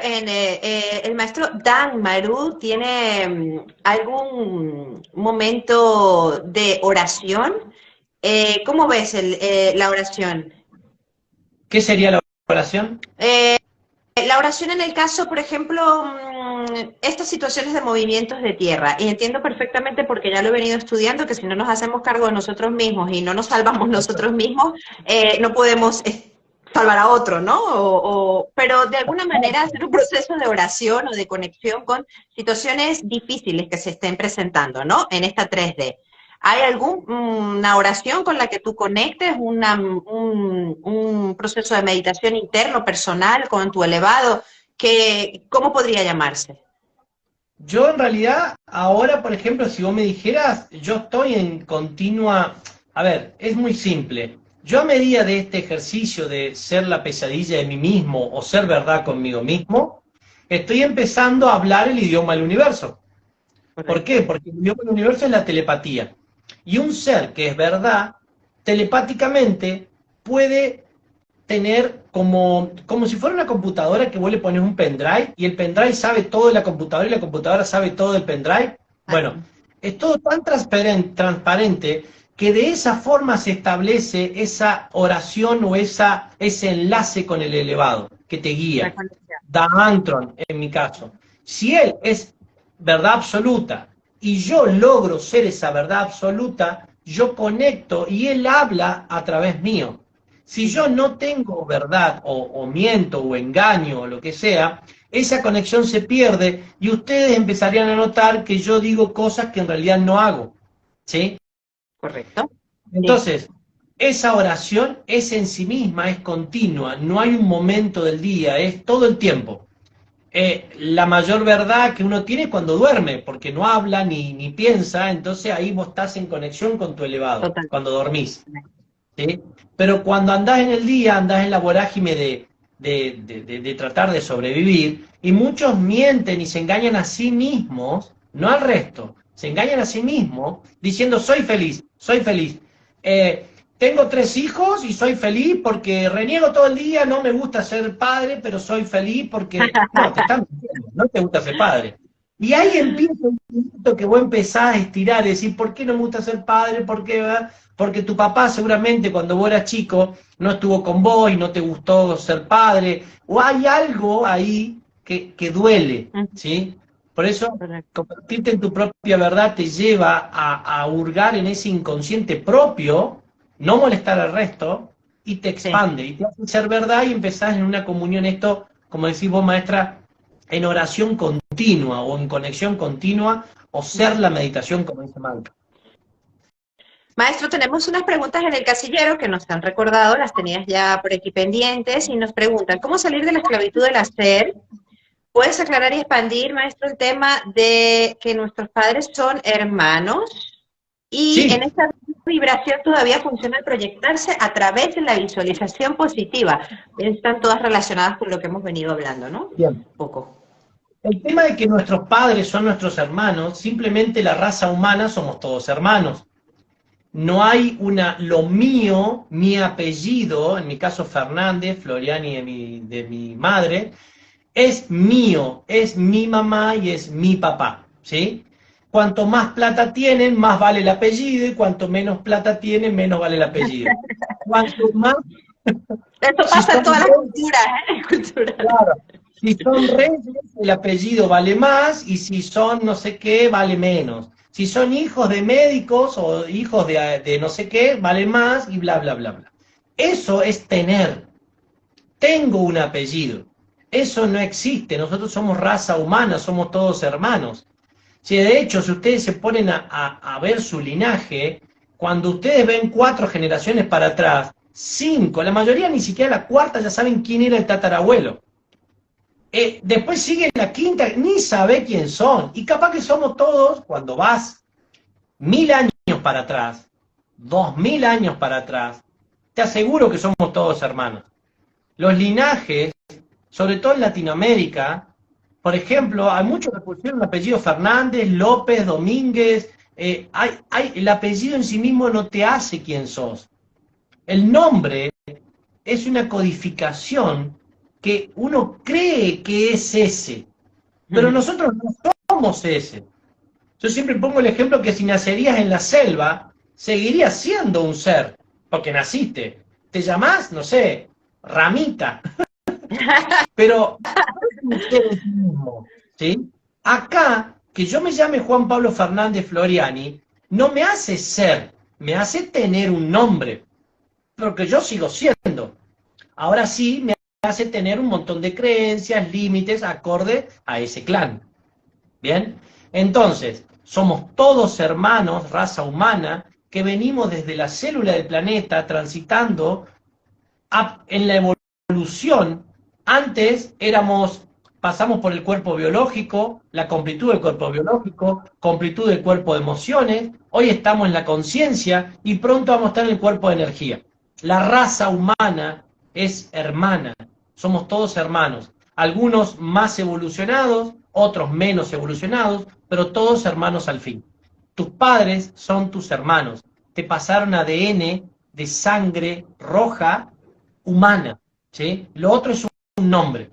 el maestro Dan Maru tiene algún momento de oración. ¿Cómo ves la oración? ¿Qué sería la oración? La oración en el caso, por ejemplo, estas situaciones de movimientos de tierra, y entiendo perfectamente porque ya lo he venido estudiando, que si no nos hacemos cargo de nosotros mismos y no nos salvamos nosotros mismos, no podemos salvar a otro, ¿no? Pero de alguna manera hacer un proceso de oración o de conexión con situaciones difíciles que se estén presentando, ¿no? En esta 3D. ¿Hay alguna oración con la que tú conectes, un proceso de meditación interno, personal, con tu elevado? ¿Cómo podría llamarse? Yo en realidad, ahora, por ejemplo, si vos me dijeras, yo estoy en continua... A ver, es muy simple. Yo a medida de este ejercicio de ser la pesadilla de mí mismo o ser verdad conmigo mismo, estoy empezando a hablar el idioma del universo. ¿Por qué? Porque el idioma del universo es la telepatía. Y un ser que es verdad, telepáticamente puede tener como si fuera una computadora que vos le pones un pendrive y el pendrive sabe todo de la computadora y la computadora sabe todo del pendrive. Bueno, es todo tan transparente que de esa forma se establece esa oración o ese enlace con el elevado que te guía. Da Antron, en mi caso. Si él es verdad absoluta y yo logro ser esa verdad absoluta, yo conecto y Él habla a través mío. Si yo no tengo verdad o miento o engaño o lo que sea, esa conexión se pierde y ustedes empezarían a notar que yo digo cosas que en realidad no hago. ¿Sí? ¿Correcto? Sí, Entonces, esa oración es en sí misma, es continua, no hay un momento del día, es todo el tiempo. La mayor verdad que uno tiene es cuando duerme, porque no habla ni piensa, entonces ahí vos estás en conexión con tu elevado, total. cuando dormís. ¿Sí? Pero cuando andás en el día, andás en la vorágine de tratar de sobrevivir, y muchos mienten y se engañan a sí mismos, no al resto, se engañan a sí mismos diciendo soy feliz, soy feliz. Tengo 3 hijos y soy feliz porque reniego todo el día, no me gusta ser padre, pero soy feliz porque, no, te están mintiendo, no te gusta ser padre. Y ahí empieza un punto que vos empezás a estirar, y decir, ¿por qué no me gusta ser padre? ¿Por qué? Porque tu papá seguramente cuando vos eras chico no estuvo con vos y no te gustó ser padre, o hay algo ahí que duele, Ujú, ¿sí? Por eso, correcto. convertirte en tu propia verdad te lleva a hurgar en ese inconsciente propio, no molestar al resto, y te Sí. expande, y te hace ser verdad y empezás en una comunión, esto, como decís vos, maestra, en oración continua o en conexión continua, o ser la meditación, como dice Manca. Maestro, tenemos unas preguntas en el casillero que nos han recordado, las tenías ya por aquí pendientes y nos preguntan, ¿cómo salir de la esclavitud del hacer? ¿Puedes aclarar y expandir, maestro, el tema de que nuestros padres son hermanos y en Sí, esta vibración todavía funciona el proyectarse a través de la visualización positiva? Están todas relacionadas con lo que hemos venido hablando, ¿no? bien. Un poco. El tema de que nuestros padres son nuestros hermanos, simplemente la raza humana somos todos hermanos. No hay lo mío, mi apellido, en mi caso Fernández, Floriani de mi madre, es mío, es mi mamá y es mi papá, ¿sí? Cuanto más plata tienen, más vale el apellido, y cuanto menos plata tienen, menos vale el apellido. Cuanto más, Esto si pasa en son todas las reyes, culturas, ¿eh? Culturales. claro, si son reyes, el apellido vale más, y si son no sé qué, vale menos. Si son hijos de médicos o hijos de no sé qué, vale más, y bla, bla, bla, bla. Eso es tener. Tengo un apellido. Eso no existe. Nosotros somos raza humana, somos todos hermanos. Si de hecho, si ustedes se ponen a ver su linaje, cuando ustedes ven 4 generaciones para atrás, 5, la mayoría ni siquiera la cuarta ya saben quién era el tatarabuelo. Después sigue la quinta, ni sabe quién son. Y capaz que somos todos, cuando vas 1000 años para atrás, 2000 años para atrás, te aseguro que somos todos hermanos. Los linajes, sobre todo en Latinoamérica, por ejemplo, hay muchos que pusieron el apellido Fernández, López, Domínguez. El apellido en sí mismo no te hace quien sos. El nombre es una codificación que uno cree que es ese, pero nosotros no somos ese. Yo siempre pongo el ejemplo que si nacerías en la selva, seguirías siendo un ser, porque naciste. Te llamás, no sé, Ramita, pero no es un ser en sí mismo, ¿sí? Acá, que yo me llame Juan Pablo Fernández Floriani, no me hace ser, me hace tener un nombre, porque yo sigo siendo. Ahora sí me hace tener un montón de creencias, límites, acorde a ese clan. ¿Bien? Entonces, somos todos hermanos, raza humana, que venimos desde la célula del planeta transitando en la evolución. Antes pasamos por el cuerpo biológico, la completud del cuerpo biológico, completud del cuerpo de emociones, hoy estamos en la conciencia y pronto vamos a estar en el cuerpo de energía. La raza humana es hermana, somos todos hermanos, algunos más evolucionados, otros menos evolucionados, pero todos hermanos al fin. Tus padres son tus hermanos, te pasaron ADN de sangre roja humana, ¿sí? Lo otro es un nombre.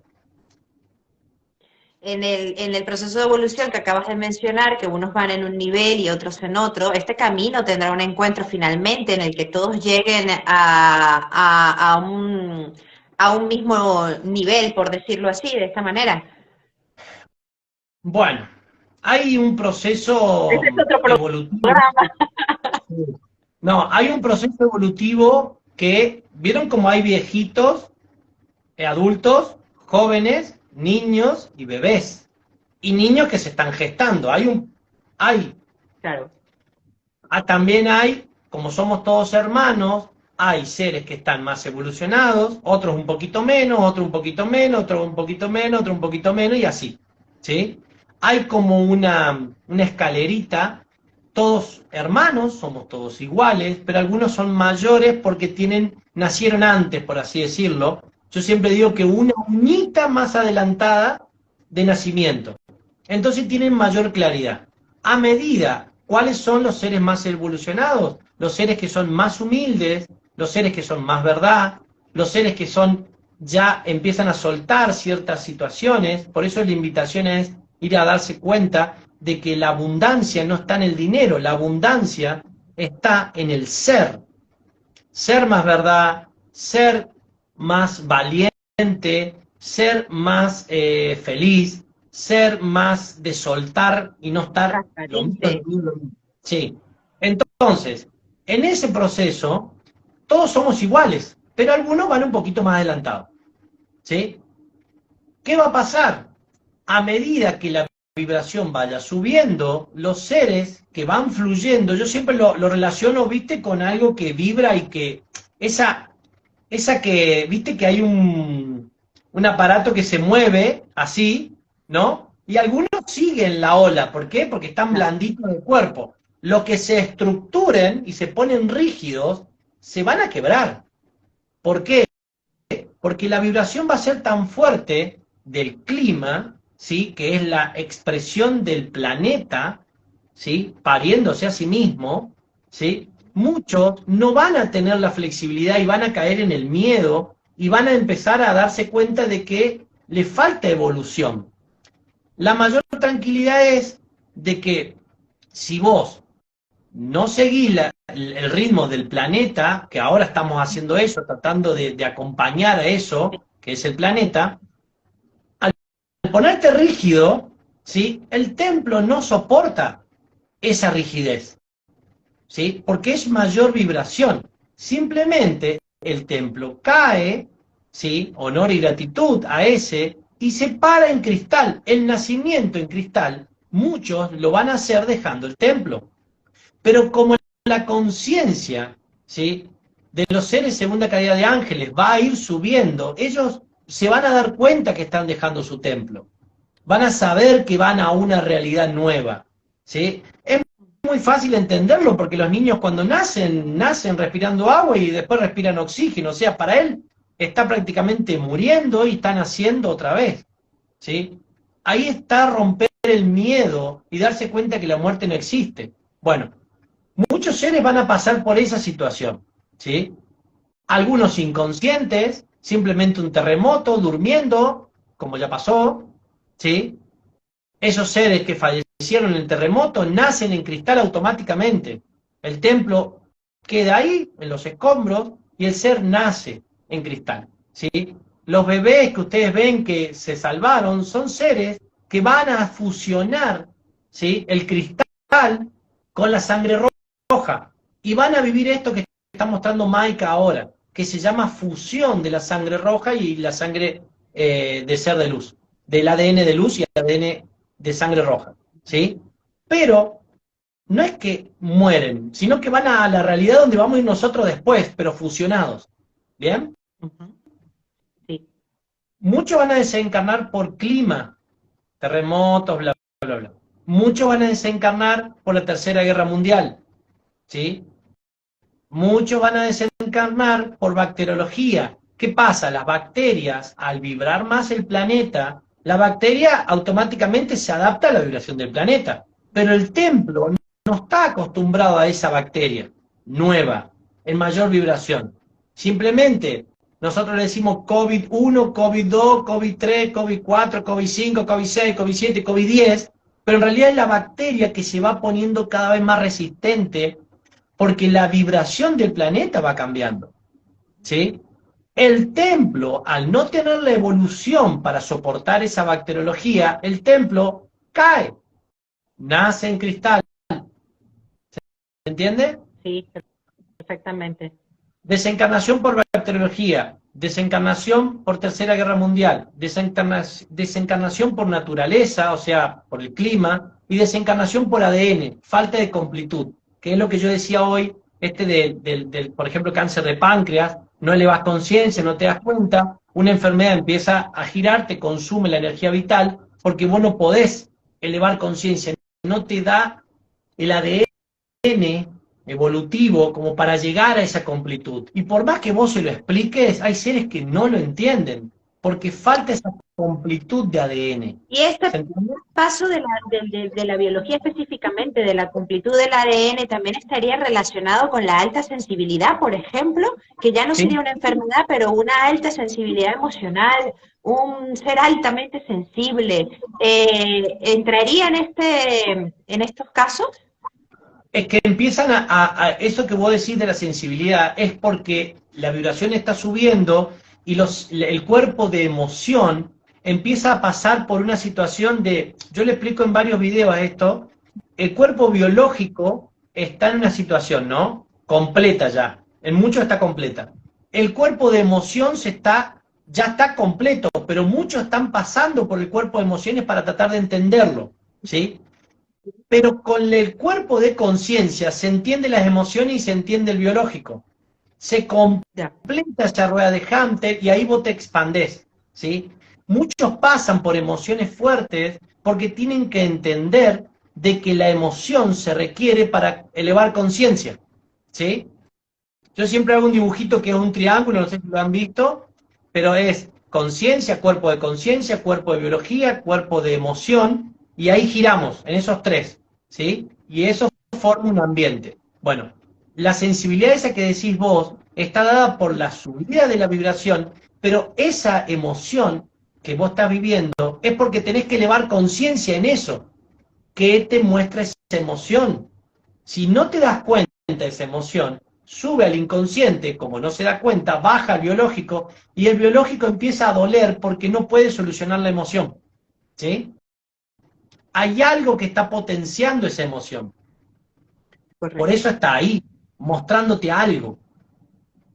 En el proceso de evolución que acabas de mencionar, que unos van en un nivel y otros en otro, este camino tendrá un encuentro finalmente en el que todos lleguen a un mismo nivel, por decirlo así, de esta manera. Bueno, hay un Ese proceso es otro evolutivo. programa. No, hay un proceso evolutivo que, ¿vieron cómo hay viejitos, adultos, jóvenes, niños y bebés? Y niños que se están gestando. Hay, Claro. también hay, como somos todos hermanos, hay seres que están más evolucionados, otros un poquito menos, otros un poquito menos, otros un poquito menos, otros un poquito menos y así, ¿sí? Hay como una escalerita, todos hermanos, somos todos iguales, pero algunos son mayores porque nacieron antes, por así decirlo. Yo siempre digo que una uñita más adelantada de nacimiento. Entonces tienen mayor claridad. A medida, ¿cuáles son los seres más evolucionados? Los seres que son más humildes, los seres que son más verdad, los seres que ya empiezan a soltar ciertas situaciones. Por eso la invitación es ir a darse cuenta de que la abundancia no está en el dinero, la abundancia está en el ser. Ser más verdad, ser más valiente, ser más feliz, ser más de soltar y no estar lo mismo, Transparente. lo mismo. Sí. Entonces, en ese proceso, todos somos iguales, pero algunos van un poquito más adelantados. ¿Sí? ¿Qué va a pasar? A medida que la vibración vaya subiendo, los seres que van fluyendo, yo siempre lo relaciono, viste, con algo que vibra y que esa que, viste que hay un aparato que se mueve así, ¿no? Y algunos siguen la ola, ¿por qué? Porque están Claro. blanditos de cuerpo. Los que se estructuren y se ponen rígidos, se van a quebrar. ¿Por qué? Porque la vibración va a ser tan fuerte del clima, ¿sí? Que es la expresión del planeta, ¿sí? Pariéndose a sí mismo, ¿sí? Muchos no van a tener la flexibilidad y van a caer en el miedo y van a empezar a darse cuenta de que le falta evolución. La mayor tranquilidad es de que si vos no seguís el ritmo del planeta, que ahora estamos haciendo eso, tratando de acompañar a eso, que es el planeta, al ponerte rígido, ¿sí? El templo no soporta esa rigidez, ¿sí? Porque es mayor vibración. Simplemente el templo cae, ¿sí? Honor y gratitud a ese, y se para en cristal. El nacimiento en cristal, muchos lo van a hacer dejando el templo. Pero como la conciencia, ¿sí? De los seres segunda calidad de ángeles va a ir subiendo, ellos se van a dar cuenta que están dejando su templo. Van a saber que van a una realidad nueva, ¿sí? Es muy fácil entenderlo porque los niños cuando nacen respirando agua y después respiran oxígeno. O sea, para él está prácticamente muriendo y está naciendo otra vez, ¿sí? Ahí está romper el miedo y darse cuenta que la muerte no existe. Bueno, muchos seres van a pasar por esa situación, ¿sí? Algunos inconscientes, simplemente un terremoto, durmiendo, como ya pasó, ¿sí? Esos seres que fallecieron en el terremoto nacen en cristal automáticamente. El templo queda ahí, en los escombros, y el ser nace en cristal, ¿sí? Los bebés que ustedes ven que se salvaron son seres que van a fusionar, ¿sí? El cristal con la sangre roja. Y van a vivir esto que está mostrando Maika ahora, que se llama fusión de la sangre roja y la sangre de ser de luz, del ADN de luz y ADN de sangre roja, ¿sí? Pero no es que mueren, sino que van a la realidad donde vamos a ir nosotros después, pero fusionados, ¿bien? Ujú. Sí. Muchos van a desencarnar por clima, terremotos, bla, bla, bla. Muchos van a desencarnar por la Tercera Guerra Mundial, ¿sí? Muchos van a desencarnar por bacteriología. ¿Qué pasa? Las bacterias, al vibrar más el planeta, la bacteria automáticamente se adapta a la vibración del planeta. Pero el templo no está acostumbrado a esa bacteria nueva, en mayor vibración. Simplemente nosotros le decimos COVID-1, COVID-2, COVID-3, COVID-4, COVID-5, COVID-6, COVID-7, COVID-10, pero en realidad es la bacteria que se va poniendo cada vez más resistente porque la vibración del planeta va cambiando, ¿sí? El templo, al no tener la evolución para soportar esa bacteriología, el templo cae. nace en cristal. ¿Se entiende? Sí, perfectamente. Desencarnación por bacteriología, desencarnación por Tercera Guerra Mundial, desencarnación por naturaleza, o sea, por el clima, y desencarnación por ADN, falta de completud, que es lo que yo decía hoy, por ejemplo, cáncer de páncreas, no elevas conciencia, no te das cuenta, una enfermedad empieza a girar, te consume la energía vital, porque vos no podés elevar conciencia, no te da el ADN evolutivo como para llegar a esa completud. Y por más que vos se lo expliques, hay seres que no lo entienden, porque falta esa completud de ADN. Y este ¿Se entiende? paso de la biología específicamente, de la completud del ADN, también estaría relacionado con la alta sensibilidad, por ejemplo, que ya no ¿Sí? sería una enfermedad, pero una alta sensibilidad emocional, un ser altamente sensible. ¿Entraría en estos casos? Es que empiezan eso que vos decís de la sensibilidad, es porque la vibración está subiendo y el cuerpo de emoción empieza a pasar por una situación yo le explico en varios videos esto, el cuerpo biológico está en una situación, ¿no? Completa ya, en muchos está completa. El cuerpo de emoción ya está completo, pero muchos están pasando por el cuerpo de emociones para tratar de entenderlo, ¿sí? Pero con el cuerpo de conciencia se entiende las emociones y se entiende el biológico. Se Ya. completa esa rueda de Hunter y ahí vos te expandés, ¿sí? Muchos pasan por emociones fuertes porque tienen que entender de que la emoción se requiere para elevar conciencia, ¿sí? Yo siempre hago un dibujito que es un triángulo, no sé si lo han visto, pero es conciencia, cuerpo de biología, cuerpo de emoción, y ahí giramos en esos tres, ¿sí? Y eso forma un ambiente. Bueno, la sensibilidad esa que decís vos está dada por la subida de la vibración, pero esa emoción que vos estás viviendo es porque tenés que elevar conciencia en eso, que te muestra esa emoción. Si no te das cuenta de esa emoción, sube al inconsciente, como no se da cuenta, baja al biológico, y el biológico empieza a doler porque no puede solucionar la emoción, ¿sí? Hay algo que está potenciando esa emoción. Por Correcto. eso está ahí, mostrándote algo.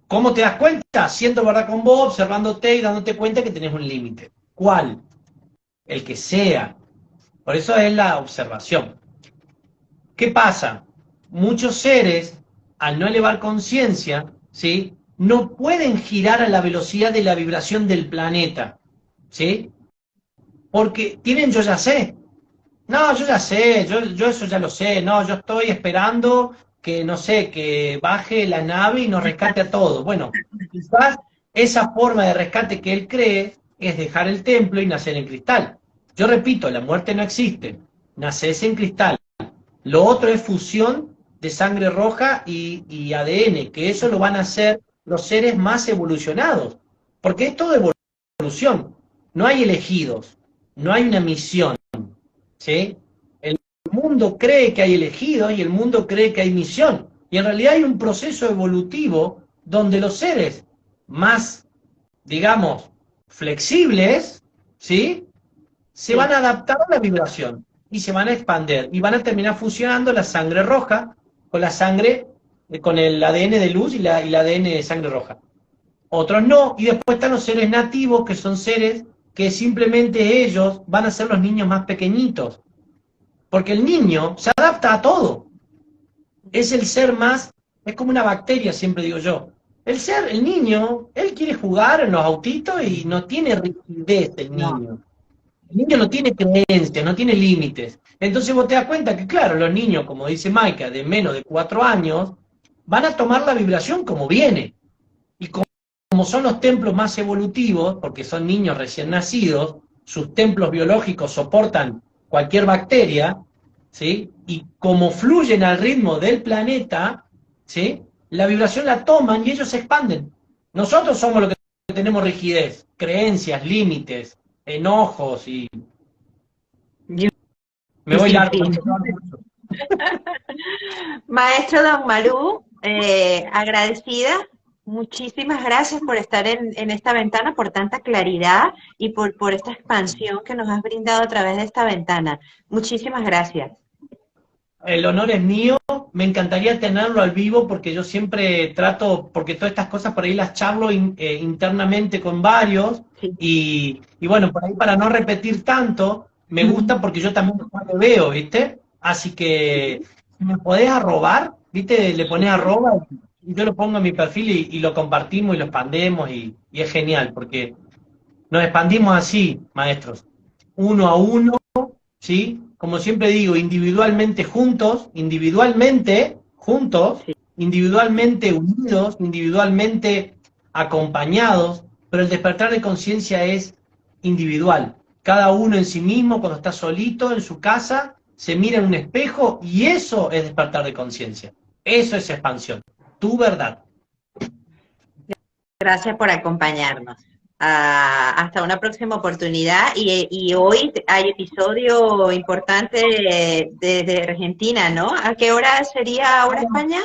¿Cómo te das cuenta? Siendo verdad con vos, observándote y dándote cuenta que tenés un límite. ¿Cuál? El que sea. Por eso es la observación. ¿Qué pasa? Muchos seres, al no elevar conciencia, ¿sí? No pueden girar a la velocidad de la vibración del planeta, ¿sí? Porque tienen yo ya sé. No, yo ya sé, yo eso ya lo sé. No, yo estoy esperando que, no sé, que baje la nave y nos rescate a todos. Bueno, quizás esa forma de rescate que él cree es dejar el templo y nacer en cristal. Yo repito, la muerte no existe. Naces en cristal. Lo otro es fusión de sangre roja y ADN, que eso lo van a hacer los seres más evolucionados. Porque es todo evolución. No hay elegidos, no hay una misión, ¿sí? El mundo cree que hay elegidos y el mundo cree que hay misión. Y en realidad hay un proceso evolutivo donde los seres más, digamos, flexibles, ¿sí? Se van a adaptar a la vibración y se van a expandir y van a terminar fusionando la sangre roja con la sangre, con el ADN de luz y el ADN de sangre roja. Otros no, y después están los seres nativos, que son seres que simplemente ellos van a ser los niños más pequeñitos, porque el niño se adapta a todo. Es el ser más, es como una bacteria, siempre digo yo. El niño, él quiere jugar en los autitos y no tiene rigidez el No. niño. El niño no tiene creencias, no tiene límites. Entonces vos te das cuenta que, claro, los niños, como dice Maika, de menos de 4 años, van a tomar la vibración como viene. Y como son los templos más evolutivos, porque son niños recién nacidos, sus templos biológicos soportan cualquier bacteria, ¿sí? Y como fluyen al ritmo del planeta, ¿sí? La vibración la toman y ellos se expanden. Nosotros somos los que tenemos rigidez, creencias, límites, enojos y me voy Sin largo. fin. Maestro Don Malú, agradecida, muchísimas gracias por estar en esta ventana, por tanta claridad y por esta expansión que nos has brindado a través de esta ventana. Muchísimas gracias. el honor es mío, me encantaría tenerlo al vivo porque yo siempre trato, porque todas estas cosas por ahí las charlo internamente con varios, Sí. y bueno, por ahí para no repetir tanto, me gusta porque yo también lo veo, ¿viste? Así que, si me podés arrobar, ¿viste? Le pones arroba y yo lo pongo en mi perfil y lo compartimos y lo expandemos y es genial porque nos expandimos así, maestros, uno a uno, ¿sí? Como siempre digo, individualmente juntos, Sí. individualmente unidos, individualmente acompañados, pero el despertar de conciencia es individual. Cada uno en sí mismo, cuando está solito en su casa, se mira en un espejo y eso es despertar de conciencia. Eso es expansión. Tu verdad. Gracias por acompañarnos. Hasta una próxima oportunidad. Y hoy hay episodio importante desde Argentina, ¿no? ¿A qué hora sería ahora España?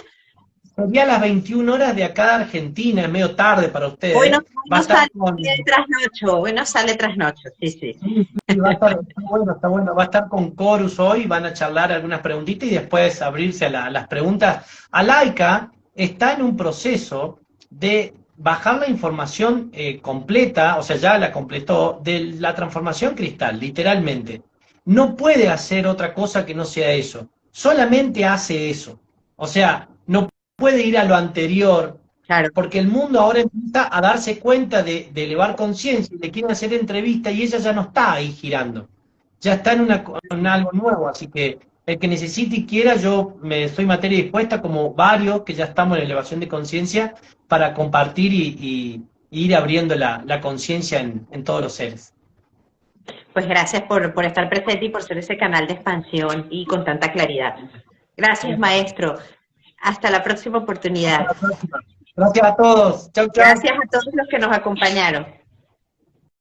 Sería a las 21 horas de acá de Argentina, es medio tarde para ustedes. Hoy Va a no estar sale con... trasnocho, hoy no sale trasnocho, sí, sí. Sí, va a estar, está bueno, va a estar con Corus hoy, van a charlar algunas preguntitas y después abrirse a las preguntas. Alaika está en un proceso de bajar la información completa, o sea, ya la completó, de la transformación cristal, literalmente. No puede hacer otra cosa que no sea eso, solamente hace eso. O sea, no puede ir a lo anterior, Claro. porque el mundo ahora empieza a darse cuenta de elevar conciencia y le quieren hacer entrevistas y ella ya no está ahí girando, ya está en algo nuevo, así que el que necesite y quiera, yo me estoy materia dispuesta, como varios que ya estamos en elevación de conciencia, para compartir y ir abriendo la conciencia en todos los seres. Pues gracias por estar presente y por ser ese canal de expansión y con tanta claridad. Gracias, maestro. Hasta la próxima oportunidad. Hasta la próxima. Gracias a todos. Chau, chau. Gracias a todos los que nos acompañaron.